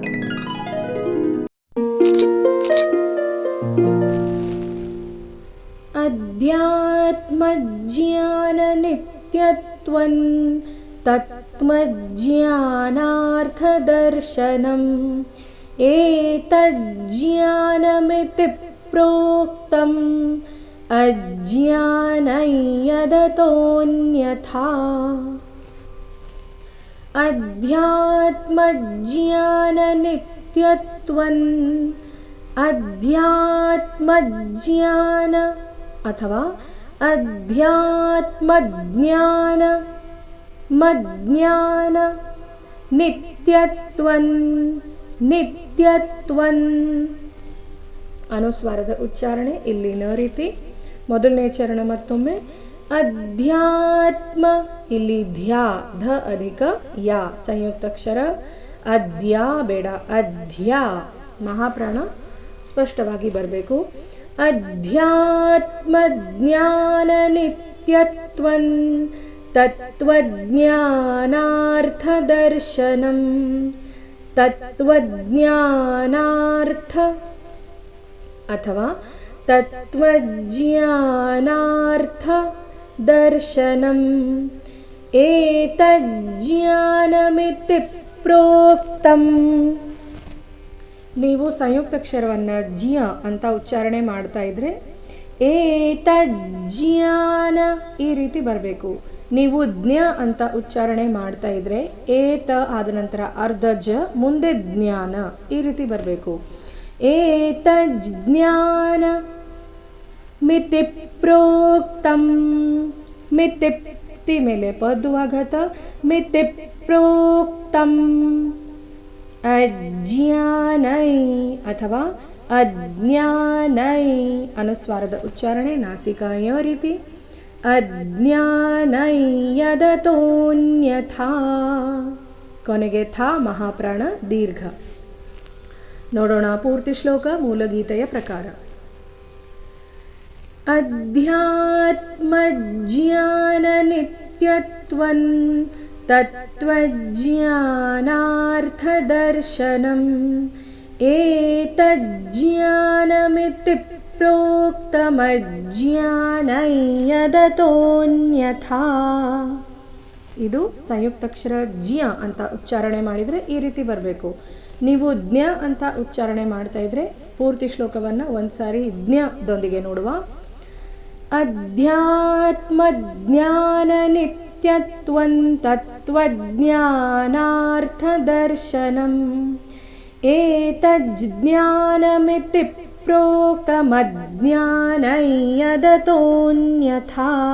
अध्यात्मज्ञाननित्यत्वं तत्त्वज्ञानार्थदर्शनम् एतज्ज्ञानमिति प्रोक्तम् अज्ञानं यदतोऽन्यथा। अध्यात्मज्ञाननित्यत्वम् अध्यात्मज्ञान अथवा अध्यात्मज्ञान मज्ञान नित्यत्वं ನಿತ್ಯತ್ವಂ ಅನುಸ್ವಾರದ ಉಚ್ಚಾರಣೆ ಇಲ್ಲಿ ನ ರೀತಿ. ಮೊದಲನೇ ಚರಣ ಮತ್ತೊಮ್ಮೆ ಅಧ್ಯಾತ್ಮ, ಇಲ್ಲಿ ಧ್ಯ ಧ ಅಧಿಕ ಯಾ ಸಂಯುಕ್ತಾಕ್ಷರ. ಅದ್ಯಾ ಬೇಡ, ಅಧ್ಯ ಮಹಾಪ್ರಾಣ ಸ್ಪಷ್ಟವಾಗಿ ಬರಬೇಕು. ಅಧ್ಯಾತ್ಮ ಜ್ಞಾನ ನಿತ್ಯತ್ವಂ ತತ್ವಜ್ಞಾನಾರ್ಥ ದರ್ಶನಂ ತತ್ವಜ್ಞಾನಾರ್ಥ ಅಥವಾ ತತ್ವಜ್ಞಾನಾರ್ಥ ದರ್ಶನಂ ಏತಜ್ಜ್ಞಾನಮಿತಿ ಪ್ರೋಕ್ತಂ. ನೀವು ಸಂಯುಕ್ತಾಕ್ಷರವನ್ನು ಜ್ಞ ಅಂತ ಉಚ್ಚಾರಣೆ ಮಾಡ್ತಾ ಇದ್ರೆ ಏತಜ್ಜ್ಞಾನ ಈ ರೀತಿ ಬರಬೇಕು. ನೀವು ಜ್ಞ ಅಂತ ಉಚ್ಚಾರಣೆ ಮಾಡ್ತಾ ಇದ್ರೆ ಏತ ಆದ ನಂತರ ಅರ್ಧ ಜ ಮುಂದೆ ಜ್ಞಾನ ಈ ರೀತಿ ಬರಬೇಕು. ಏತಜ್ಜ್ಞಾನ ಮಿತಿ ಪ್ರೋಕ್ತಂ, ಮಿತಿ ಮೇಲೆ ಪದ್ವಾಘಾತ, ಮಿತಿ ಪ್ರೋಕ್ತಂ ಅಜ್ಞಾನೈ ಅಥವಾ ಅಜ್ಞಾನೈ ಅನುಸ್ವಾರದ ಉಚ್ಚಾರಣೆ ನಾಸಿಕಾ ಯ ರೀತಿ. ಅಜ್ಞಾನೈ ಯದತೋನ್ಯಥಾ ಕೊನೆಗೆ ಥಾ ಮಹಾಪ್ರಾಣ ದೀರ್ಘ. ನೋಡೋಣ ಪೂರ್ತಿ ಶ್ಲೋಕ ಮೂಲಗೀತೆಯ ಪ್ರಕಾರ. ಅಧ್ಯಾತ್ಮಜ್ಞಾನ ನಿತ್ಯತ್ವಂ ತತ್ವಜ್ಞಾನಾರ್ಥ ದರ್ಶನಂ ಏತಜ್ಜ್ಞಾನಮಿತಿ ಪ್ರೋಕ್ತಮಜ್ಞಾನಂ ಯದತೋನ್ಯಥಾ. ಇದು ಸಂಯುಕ್ತಾಕ್ಷರ ಜ್ಞ ಅಂತ ಉಚ್ಚಾರಣೆ ಮಾಡಿದರೆ ಈ ರೀತಿ ಬರಬೇಕು. ನೀವು ಜ್ಞ ಅಂತ ಉಚ್ಚಾರಣೆ ಮಾಡ್ತಾ ಇದ್ರೆ ಪೂರ್ತಿ ಶ್ಲೋಕವನ್ನು ಒಂದ್ಸಾರಿ ಜ್ಞದೊಂದಿಗೆ ನೋಡುವ. ಅಧ್ಯಾತ್ಮ ಜ್ಞಾನ ನಿತ್ಯತ್ವಂ ತತ್ವಜ್ಞಾನಾರ್ಥ ದರ್ಶನಂ ಏತಜ್ಜ್ಞಾನಮಿತಿ ಪ್ರೋಕ್ತಮಜ್ಞಾನಂ ಯದತೋನ್ಯಥಾ.